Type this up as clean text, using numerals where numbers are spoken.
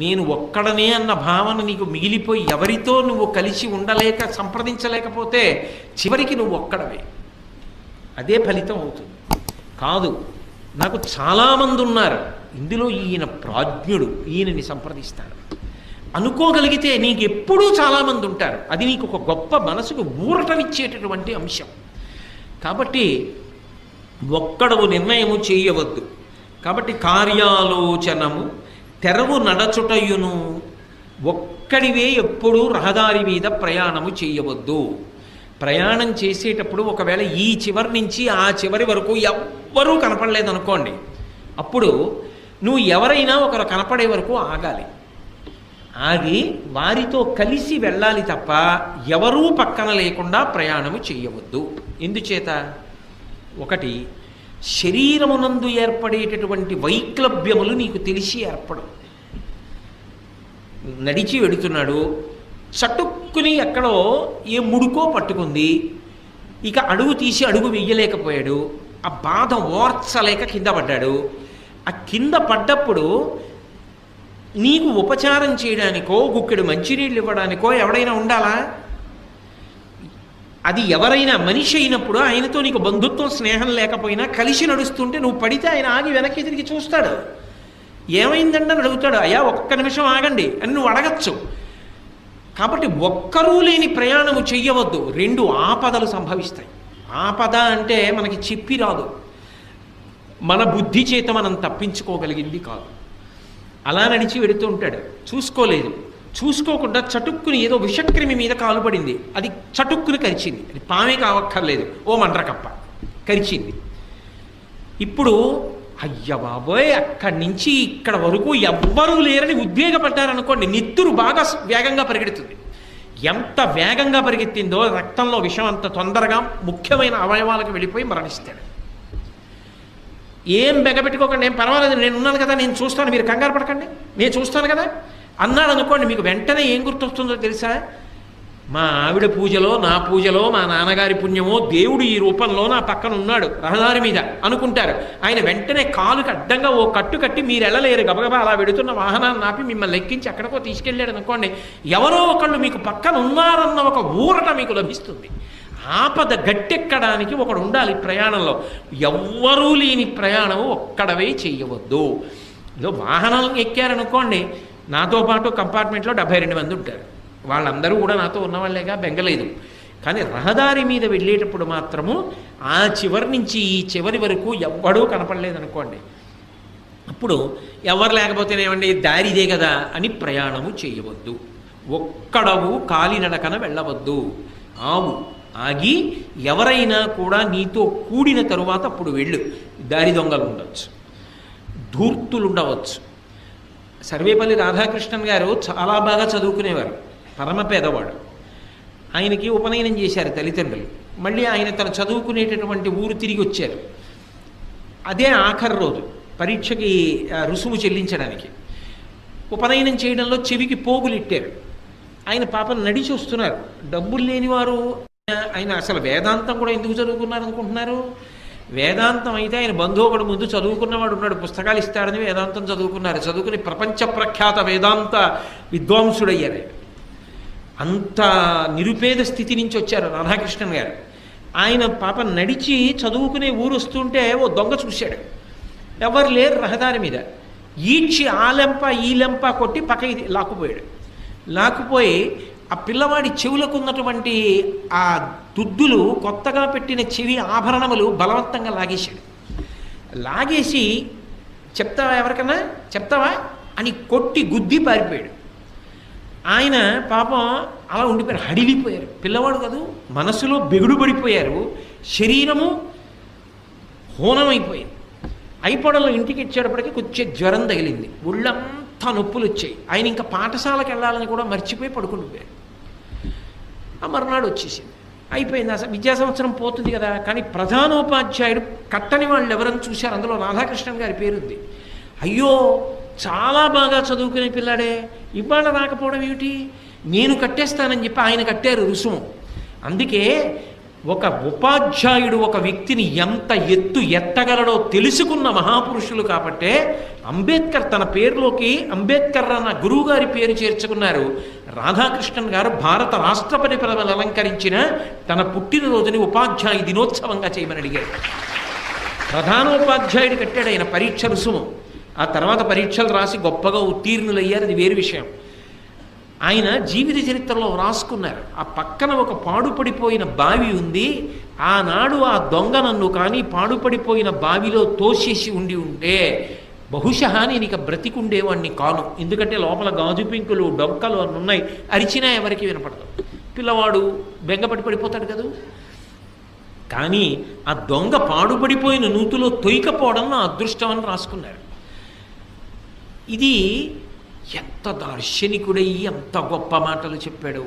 నేను ఒక్కడనే అన్న భావన నీకు మిగిలిపోయి ఎవరితో నువ్వు కలిసి ఉండలేక సంప్రదించలేకపోతే చివరికి నువ్వు ఒక్కడవే, అదే ఫలితం అవుతుంది. కాదు, నాకు చాలామంది ఉన్నారు, ఇందులో ఈయన ప్రాజ్ఞుడు, ఈయనని సంప్రదిస్తాడు అనుకోగలిగితే నీకు ఎప్పుడూ చాలామంది ఉంటారు. అది నీకు ఒక గొప్ప మనసుకు ఊరటనిచ్చేటటువంటి అంశం. కాబట్టి ఒక్కడవు నిర్ణయము చేయవద్దు. కాబట్టి కార్యాలోచనము తెరవు నడచుటయును, ఒక్కడివే ఎప్పుడూ రహదారి మీద ప్రయాణము చేయవద్దు. ప్రయాణం చేసేటప్పుడు ఒకవేళ ఈ చివరి నుంచి ఆ చివరి వరకు ఎవ్వరూ కనపడలేదనుకోండి, అప్పుడు నువ్వు ఎవరైనా ఒకరు కనపడే వరకు ఆగాలి. ఆగి వారితో కలిసి వెళ్ళాలి తప్ప ఎవరూ పక్కన లేకుండా ప్రయాణము చేయవద్దు. ఎందుచేత? ఒకటి, శరీరమునందు ఏర్పడేటటువంటి వైక్లభ్యములు నీకు తెలిసి ఏర్పడవు. నడిచి వెడుతున్నాడు, చటుక్కుని ఎక్కడో ఏ ముడుకో పట్టుకుంది, ఇక అడుగు తీసి అడుగు వెయ్యలేకపోయాడు, ఆ బాధ ఓర్చలేక కింద పడ్డాడు. ఆ కింద పడ్డప్పుడు నీకు ఉపచారం చేయడానికో గుక్కెడు మంచినీళ్ళు ఇవ్వడానికో ఎవడైనా ఉండాలా? అది ఎవరైనా మనిషి అయినప్పుడు ఆయనతో నీకు బంధుత్వం స్నేహం లేకపోయినా కలిసి నడుస్తుంటే నువ్వు పడితే ఆయన ఆగి వెనక్కి తిరిగి చూస్తాడు. ఏమైందండి అని అడుగుతాడు. అయ్యా ఒక్క నిమిషం ఆగండి అని నువ్వు అడగచ్చు. కాబట్టి ఒక్కరూ లేని ప్రయాణము చెయ్యవద్దు. రెండు ఆపదలు సంభవిస్తాయి. ఆపద అంటే మనకి చెప్పి రాదు, మన బుద్ధి చేత మనం తప్పించుకోగలిగింది కాదు. అలా నడిచి వెడుతూ ఉంటాడు, చూసుకోలేదు, చూసుకోకుండా చటుక్కుని ఏదో విషక్రిమి మీద కాలు పడింది, అది చటుక్కుని కరిచింది. అది పామే కావక్కర్లేదు, ఓ మండ్రకప్ప కరిచింది. ఇప్పుడు అయ్య బాబోయ్, అక్కడి నుంచి ఇక్కడ వరకు ఎవ్వరూ లేరని ఉద్వేగపడ్డారనుకోండి, నెత్తురు బాగా వేగంగా పరిగెడుతుంది. ఎంత వేగంగా పరిగెత్తిందో రక్తంలో విషం అంత తొందరగా ముఖ్యమైన అవయవాలకు వెళ్ళిపోయి మరణిస్తాడు. ఏం బెగపెట్టుకోకండి, ఏం పర్వాలేదు, నేను ఉన్నాను కదా, నేను చూస్తాను, మీరు కంగారు పడకండి, నేను చూస్తాను కదా అన్నాడు అనుకోండి, మీకు వెంటనే ఏం గుర్తొస్తుందో తెలుసా? మా ఆవిడ పూజలో, నా పూజలో, మా నాన్నగారి పుణ్యమో దేవుడు ఈ రూపంలో నా పక్కన ఉన్నాడు రహదారి మీద అనుకుంటారు. ఆయన వెంటనే కాలుకి అడ్డంగా ఓ కట్టు కట్టి మీరు వెళ్ళలేరు, గబగబా అలా వెడుతున్న వాహనాన్ని ఆపి మిమ్మల్ని ఎక్కించి ఎక్కడికో తీసుకెళ్ళాడు అనుకోండి, ఎవరో ఒకళ్ళు మీకు పక్కన ఉన్నారన్న ఒక ఊరట మీకు లభిస్తుంది. ఆపద గట్టెక్కడానికి ఒకడు ఉండాలి ప్రయాణంలో. ఎవ్వరూ లేని ప్రయాణం ఒక్కడవే చెయ్యవద్దు. ఏదో వాహనం ఎక్కారనుకోండి, నాతో పాటు కంపార్ట్మెంట్లో 72 మంది ఉంటారు, వాళ్ళందరూ కూడా నాతో ఉన్నవాళ్ళేగా, బెంగలేదు. కానీ రహదారి మీద వెళ్ళేటప్పుడు మాత్రము ఆ చివరి నుంచి ఈ చివరి వరకు ఎవ్వడూ కనపడలేదనుకోండి, అప్పుడు ఎవరు లేకపోతేనేమండి దారి ఇదే కదా అని ప్రయాణము చేయవద్దు. ఒక్కడవు కాలినడకన వెళ్ళవద్దు. ఆవు, ఆగి ఎవరైనా కూడా నీతో కూడిన తరువాత అప్పుడు వెళ్ళు. దారి దొంగలు ఉండవచ్చు, ధూర్తులు ఉండవచ్చు. సర్వేపల్లి రాధాకృష్ణన్ గారు చాలా బాగా చదువుకునేవారు, పరమ పేదవాడు. ఆయనకి ఉపనయనం చేశారు తల్లిదండ్రులు. మళ్ళీ ఆయన తను చదువుకునేటటువంటి ఊరు తిరిగి వచ్చారు. అదే ఆఖరి రోజు పరీక్షకి రుసుము చెల్లించడానికి. ఉపనయనం చేయడంలో చెవికి పోగులు ఇట్టారు. ఆయన పాపం నడిచి వస్తున్నారు. డబ్బులు లేనివారు. ఆయన అసలు వేదాంతం కూడా ఎందుకు చదువుకున్నారు అనుకుంటున్నారు? వేదాంతం అయితే ఆయన బంధువు ఒకడు ముందు చదువుకున్నవాడు ఉన్నాడు, పుస్తకాలు ఇస్తాడని వేదాంతం చదువుకున్నారు. చదువుకుని ప్రపంచ ప్రఖ్యాత వేదాంత విద్వాంసుడయ్యారు. అంత నిరుపేద స్థితి నుంచి వచ్చారు రాధాకృష్ణన్ గారు. ఆయన పాపం నడిచి చదువుకునే ఊరు వస్తుంటే ఓ దొంగ చూశాడు. ఎవరు లేరు రహదారి మీద. ఈడ్చి ఆ లెంప ఈ లెంప కొట్టి పక్కకి లాక్కుపోయాడు. లాక్కుపోయి ఆ పిల్లవాడి చెవులకు ఉన్నటువంటి ఆ దుద్దులు, కొత్తగా పెట్టిన చెవి ఆభరణములు బలవంతంగా లాగేశాడు. లాగేసి చెప్తావా, ఎవరికన్నా చెప్తావా అని కొట్టి గుద్ది పారిపోయాడు. ఆయన పాపం అలా ఉండిపోయారు, హడిలిపోయారు. పిల్లవాడు కాదు, మనసులో బెగుడు పడిపోయారు, శరీరము హోనమైపోయింది. అయిపోవడంలో ఇంటికి ఇచ్చేటప్పటికి కొంచెం జ్వరం తగిలింది, ఒళ్ళంతా నొప్పులు వచ్చాయి. ఆయన ఇంకా పాఠశాలకు వెళ్ళాలని కూడా మర్చిపోయి పడుకుండిపోయారు. ఆ మర్నాడు వచ్చేసింది, అయిపోయింది. అసలు విద్యా సంవత్సరం పోతుంది కదా. కానీ ప్రధానోపాధ్యాయుడు కట్టని వాళ్ళు ఎవరని చూశారు, అందులో రాధాకృష్ణన్ గారి పేరుంది. అయ్యో, చాలా బాగా చదువుకునే పిల్లాడే ఇవాళ రాకపోవడం ఏమిటి, నేను కట్టేస్తానని చెప్పి ఆయన కట్టారు రుసుము. అందుకే ఒక ఉపాధ్యాయుడు ఒక వ్యక్తిని ఎంత ఎత్తు ఎత్తగలడో తెలుసుకున్న మహాపురుషులు కాబట్టే అంబేద్కర్ తన పేరులోకి అంబేద్కర్ అన్న గురువు గారి పేరు చేర్చుకున్నారు. రాధాకృష్ణన్ గారు భారత రాష్ట్రపతి పదవిని అలంకరించిన తన పుట్టినరోజుని ఉపాధ్యాయ దినోత్సవంగా చేయమని అడిగారు. ప్రధానోపాధ్యాయుడు కట్టాడు ఆయన పరీక్ష రుసుము. ఆ తర్వాత పరీక్షలు రాసి గొప్పగా ఉత్తీర్ణులయ్యారు, అది వేరు విషయం. ఆయన జీవిత చరిత్రలో వ్రాసుకున్నారు. ఆ పక్కన ఒక పాడుపడిపోయిన బావి ఉంది. ఆనాడు ఆ దొంగ నన్ను కానీ పాడుపడిపోయిన బావిలో తోసేసి ఉంటే బహుశా నేను ఇక బ్రతికుండేవాడిని కాను. ఎందుకంటే లోపల గాజు పింకులు డొక్కలు అన్నీ ఉన్నాయి, అరిచినా ఎవరికి వినపడదు. పిల్లవాడు బెంగపడి పడిపోతాడు కదా. కానీ ఆ దొంగ పాడుపడిపోయిన నూతులో తొయ్యకపోవడం నా అదృష్టం అని రాసుకున్నారు. ఇది ఎంత దార్శనికుడై ఎంత గొప్ప మాటలు చెప్పాడు.